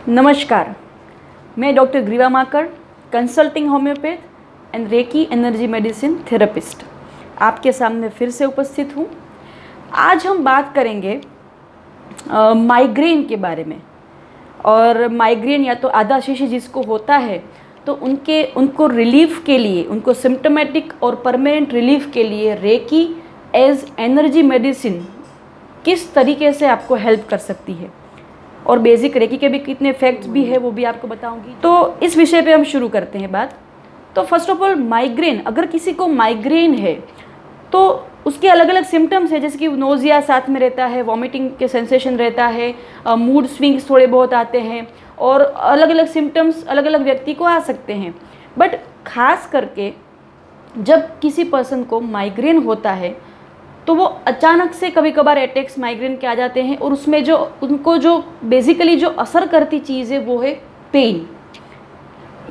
नमस्कार, मैं doctor Greeva Makad, consulting homeopath and reiki energy medicine therapist आपके सामने फिर से उपस्थित हूँ। आज हम बात करेंगे माइग्रेन के बारे में। और माइग्रेन या तो आधा शीशी जिसको होता है तो उनको रिलीफ के लिए, उनको सिम्टोमेटिक और परमानेंट रिलीफ के लिए रेकी एज एनर्जी मेडिसिन किस तरीके से आपको हेल्प कर सकती है और बेसिक रेकी के भी कितने इफेक्ट्स भी है वो भी आपको बताऊंगी। तो इस विषय पे हम शुरू करते हैं बात। तो फर्स्ट ऑफ ऑल माइग्रेन, अगर किसी को माइग्रेन है तो उसके अलग अलग सिम्टम्स है, जैसे कि नोजिया साथ में रहता है, वॉमिटिंग के सेंसेशन रहता है, मूड स्विंग्स थोड़े बहुत आते हैं और अलग अलग सिम्टम्स अलग अलग व्यक्ति को आ सकते हैं। बट खास करके जब किसी पर्सन को माइग्रेन होता है तो वो अचानक से कभी कभार अटैक्स माइग्रेन के आ जाते हैं और उसमें जो बेसिकली जो असर करती चीज़ है वो है पेन।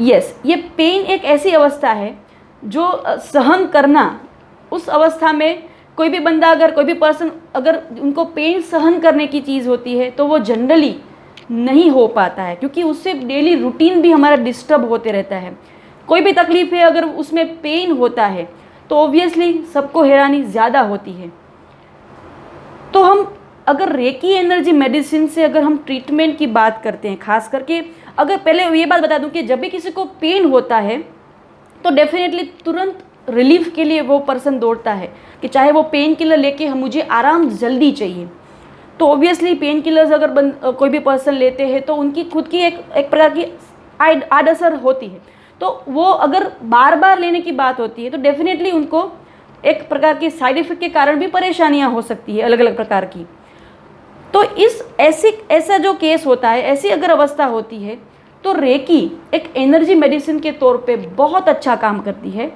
ये पेन एक ऐसी अवस्था है जो सहन करना, उस अवस्था में कोई भी बंदा, अगर कोई भी पर्सन अगर उनको पेन सहन करने की चीज़ होती है तो वो जनरली नहीं हो पाता है, क्योंकि उससे डेली रूटीन भी हमारा डिस्टर्ब होते रहता है। कोई भी तकलीफ़ है अगर उसमें पेन होता है तो ऑब्वियसली सबको हैरानी ज़्यादा होती है। तो हम अगर रेकी एनर्जी मेडिसिन से अगर हम ट्रीटमेंट की बात करते हैं, खास करके अगर पहले ये बात बता दूं कि जब भी किसी को पेन होता है तो डेफिनेटली तुरंत रिलीफ के लिए वो पर्सन दौड़ता है कि चाहे वो पेन किलर लेके मुझे आराम जल्दी चाहिए। तो ऑब्वियसली पेन किलर्स अगर कोई भी पर्सन लेते हैं तो उनकी खुद की एक प्रकार की आड़असर होती है। तो वो अगर बार बार लेने की बात होती है तो डेफिनेटली उनको एक प्रकार की साइड इफेक्ट के कारण भी परेशानियां हो सकती है अलग अलग प्रकार की। तो ऐसा जो केस होता है, ऐसी अगर अवस्था होती है तो रेकी एक एनर्जी मेडिसिन के तौर पे बहुत अच्छा काम करती है।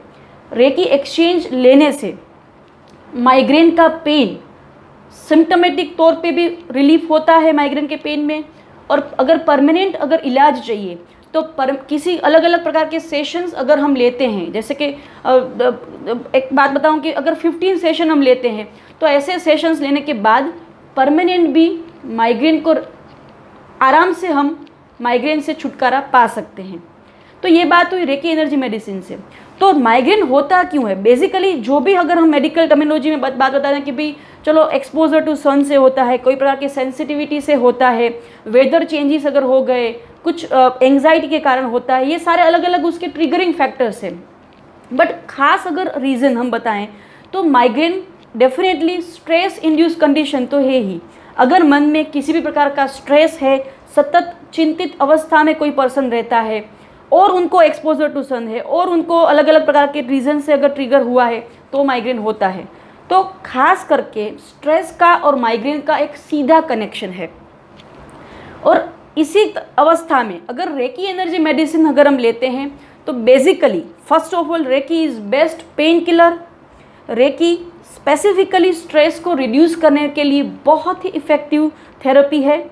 रेकी एक्सचेंज लेने से माइग्रेन का पेन सिम्टोमेटिक तौर पे भी रिलीफ होता है माइग्रेन के पेन में, और अगर परमानेंट अगर इलाज चाहिए तो किसी अलग अलग प्रकार के सेशंस अगर हम लेते हैं, जैसे कि एक बात बताऊं कि अगर 15 सेशन हम लेते हैं तो ऐसे सेशंस लेने के बाद परमानेंट भी माइग्रेन को आराम से हम माइग्रेन से छुटकारा पा सकते हैं। तो ये बात हुई रेकी एनर्जी मेडिसिन से। तो माइग्रेन होता क्यों है? बेसिकली जो भी अगर हम मेडिकल टर्मिनोलॉजी में बात बता दें कि भाई चलो एक्सपोजर टू सन से होता है, कोई प्रकार की सेंसिटिविटी से होता है, वेदर चेंजेस अगर हो गए, कुछ एंग्जाइटी के कारण होता है, ये सारे अलग अलग उसके ट्रिगरिंग फैक्टर्स हैं। बट खास अगर रीज़न हम बताएं तो migraine definitely stress induce condition तो है ही। अगर मन में किसी भी प्रकार का स्ट्रेस है, सतत चिंतित अवस्था में कोई पर्सन रहता है और उनको एक्सपोजर टू सन है और उनको अलग अलग प्रकार के रीज़न से अगर ट्रिगर हुआ है तो माइग्रेन होता है। तो खास करके स्ट्रेस का और माइग्रेन का एक सीधा कनेक्शन है। और इसी अवस्था में अगर रेकी एनर्जी मेडिसिन अगर हम लेते हैं तो basically first of all reiki is best pain killer. Reiki specifically stress को रिड्यूस करने के लिए बहुत ही इफ़ेक्टिव थेरेपी है।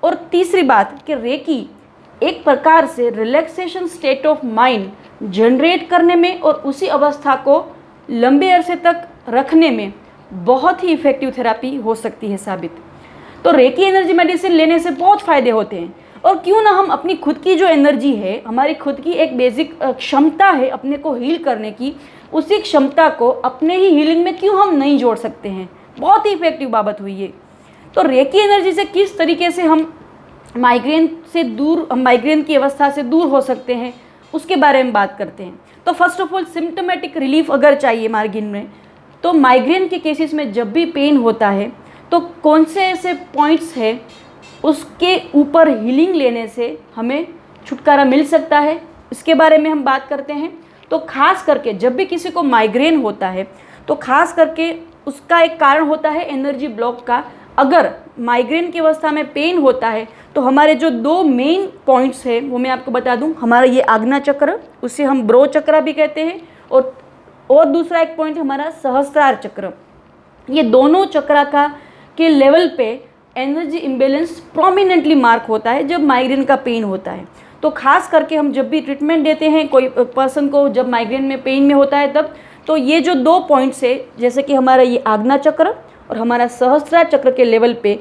और तीसरी बात कि रेकी एक प्रकार से relaxation state of mind generate करने में और उसी अवस्था को लंबे अरसे तक रखने में बहुत ही इफ़ेक्टिव थेरेपी हो सकती है साबित। तो रेकी एनर्जी मेडिसिन लेने से बहुत फ़ायदे होते हैं। और क्यों ना हम अपनी खुद की जो एनर्जी है, हमारी खुद की एक बेसिक क्षमता है अपने को हील करने की, उसी क्षमता को अपने ही हीलिंग में क्यों हम नहीं जोड़ सकते हैं। बहुत ही इफेक्टिव बाबत हुई है। तो रेकी एनर्जी से किस तरीके से हम माइग्रेन की अवस्था से दूर हो सकते हैं उसके बारे में बात करते हैं। तो first of all symptomatic relief अगर चाहिए माइग्रेन में, तो माइग्रेन के केसेस में जब भी पेन होता है तो कौन से ऐसे पॉइंट्स हैं उसके ऊपर हीलिंग लेने से हमें छुटकारा मिल सकता है, इसके बारे में हम बात करते हैं। तो खास करके जब भी किसी को माइग्रेन होता है तो खास करके उसका एक कारण होता है एनर्जी ब्लॉक का। अगर माइग्रेन की अवस्था में पेन होता है तो हमारे जो दो मेन पॉइंट्स हैं वो मैं आपको बता दूं। हमारा ये आज्ञा चक्र, उसे हम ब्रो चक्र भी कहते हैं, और दूसरा एक पॉइंट हमारा सहस्त्रार चक्र। ये दोनों चक्र के लेवल पे एनर्जी इम्बेलेंस प्रोमिनेंटली मार्क होता है जब माइग्रेन का पेन होता है। तो खास करके हम जब भी ट्रीटमेंट देते हैं कोई पर्सन को जब माइग्रेन में पेन में होता है तब, तो ये जो दो पॉइंट्स है, जैसे कि हमारा ये आज्ञा चक्र और हमारा सहस्त्रार चक्र के लेवल पे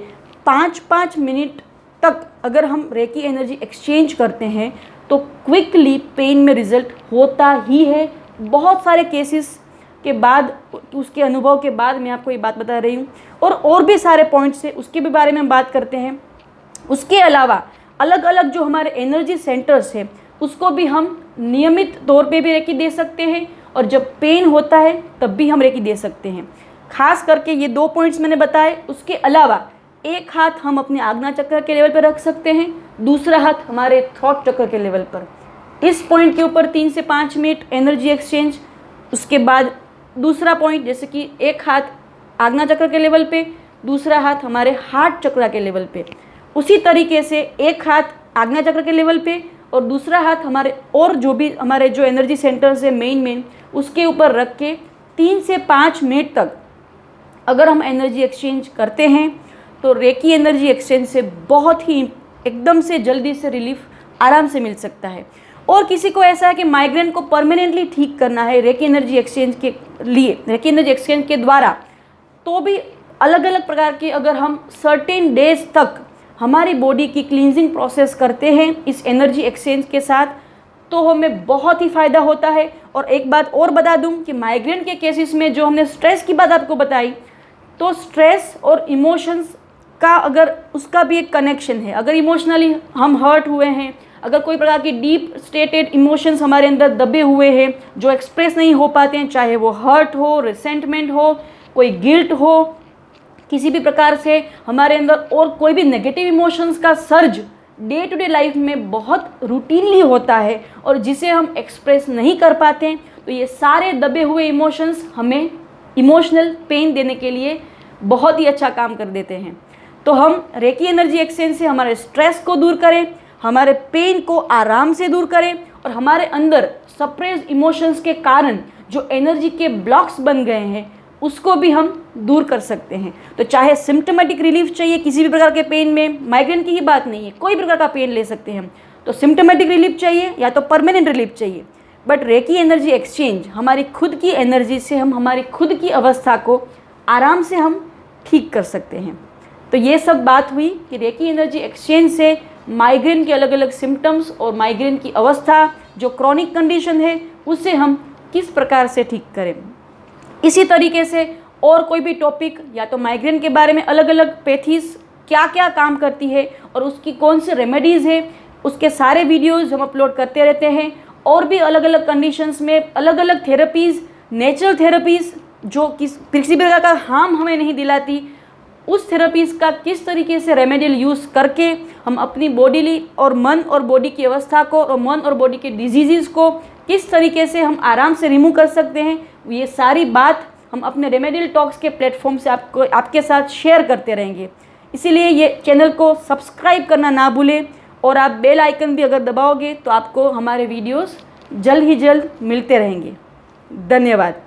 5-5 मिनट तक अगर हम रेकी एनर्जी एक्सचेंज करते हैं तो क्विकली पेन में रिजल्ट होता ही है। बहुत सारे केसेस के बाद, उसके अनुभव के बाद मैं आपको ये बात बता रही हूँ। और भी सारे पॉइंट्स हैं, उसके भी बारे में हम बात करते हैं। उसके अलावा अलग अलग जो हमारे एनर्जी सेंटर्स हैं उसको भी हम नियमित तौर पे भी रेकी दे सकते हैं, और जब पेन होता है तब भी हम रेकी दे सकते हैं। खास करके ये 2 पॉइंट्स मैंने बताए। उसके अलावा एक हाथ हम अपने आज्ञा चक्र के लेवल पर रख सकते हैं, दूसरा हाथ हमारे थ्रोट चक्र के लेवल पर। इस पॉइंट के ऊपर 3 से 5 मिनट एनर्जी एक्सचेंज। उसके बाद दूसरा पॉइंट, जैसे कि एक हाथ आज्ञा चक्र के लेवल पे, दूसरा हाथ हमारे हार्ट चक्र के लेवल पे। उसी तरीके से एक हाथ आज्ञा चक्र के लेवल पे और दूसरा हाथ हमारे और जो भी हमारे जो एनर्जी सेंटर्स है मेन उसके ऊपर रख के 3 से 5 मिनट तक अगर हम एनर्जी एक्सचेंज करते हैं तो रेकी एनर्जी एक्सचेंज से बहुत ही एकदम से जल्दी से रिलीफ आराम से मिल सकता है। और किसी को ऐसा है कि माइग्रेन को परमानेंटली ठीक करना है रेकी एनर्जी एक्सचेंज के लिए, रेकी एनर्जी एक्सचेंज के द्वारा, तो भी अलग अलग प्रकार के अगर हम सर्टेन डेज तक हमारी बॉडी की क्लींजिंग प्रोसेस करते हैं इस एनर्जी एक्सचेंज के साथ, तो हमें बहुत ही फ़ायदा होता है। और एक बात और बता दूं कि माइग्रेन के केसेस में जो हमने स्ट्रेस की बात आपको बताई, तो स्ट्रेस और इमोशंस का अगर उसका भी एक कनेक्शन है। अगर इमोशनली हम हर्ट हुए हैं, अगर कोई प्रकार की डीप स्टेटेड इमोशंस हमारे अंदर दबे हुए हैं जो एक्सप्रेस नहीं हो पाते हैं, चाहे वो हर्ट हो, रिसेंटमेंट हो, कोई गिल्ट हो, किसी भी प्रकार से हमारे अंदर और कोई भी नेगेटिव इमोशंस का surge day to day life में बहुत रूटीनली होता है और जिसे हम एक्सप्रेस नहीं कर पाते हैं, तो ये सारे दबे हुए इमोशंस हमें इमोशनल पेन देने के लिए बहुत ही अच्छा काम कर देते हैं। तो हम रेकी एनर्जी एक्सचेंज से हमारे स्ट्रेस को दूर करें, हमारे पेन को आराम से दूर करें और हमारे अंदर सप्रेस्ड इमोशंस के कारण जो एनर्जी के ब्लॉक्स बन गए हैं उसको भी हम दूर कर सकते हैं। तो चाहे सिम्टोमेटिक रिलीफ चाहिए किसी भी प्रकार के पेन में, माइग्रेन की ही बात नहीं है, कोई प्रकार का पेन ले सकते हैं हम, तो सिम्टोमेटिक रिलीफ चाहिए या तो परमानेंट रिलीफ चाहिए, बट रेकी एनर्जी एक्सचेंज हमारी खुद की एनर्जी से हम हमारी खुद की अवस्था को आराम से हम ठीक कर सकते हैं। तो ये सब बात हुई कि रेकी एनर्जी एक्सचेंज से माइग्रेन के अलग अलग सिम्टम्स और माइग्रेन की अवस्था जो क्रॉनिक कंडीशन है उसे हम किस प्रकार से ठीक करें। इसी तरीके से और कोई भी टॉपिक या तो माइग्रेन के बारे में अलग अलग पैथीज क्या क्या काम करती है और उसकी कौन सी रेमेडीज़ है, उसके सारे वीडियोज़ हम अपलोड करते रहते हैं। और भी अलग अलग कंडीशंस में अलग अलग थेरेपीज़, नेचुरल थेरेपीज़ जो किसी प्रकार का हार्म हमें नहीं दिलाती, उस थेरेपीज़ का किस तरीके से रेमेडियल यूज़ करके हम अपनी बॉडी और मन और बॉडी की अवस्था को और मन और बॉडी के डिजीज़ को किस तरीके से हम आराम से रिमूव कर सकते हैं, ये सारी बात हम अपने रेमेडियल टॉक्स के प्लेटफॉर्म से आपके साथ शेयर करते रहेंगे। इसीलिए ये चैनल को सब्सक्राइब करना ना भूलें और आप बेल आइकन भी अगर दबाओगे तो आपको हमारे वीडियोस जल्द ही जल्द मिलते रहेंगे। धन्यवाद।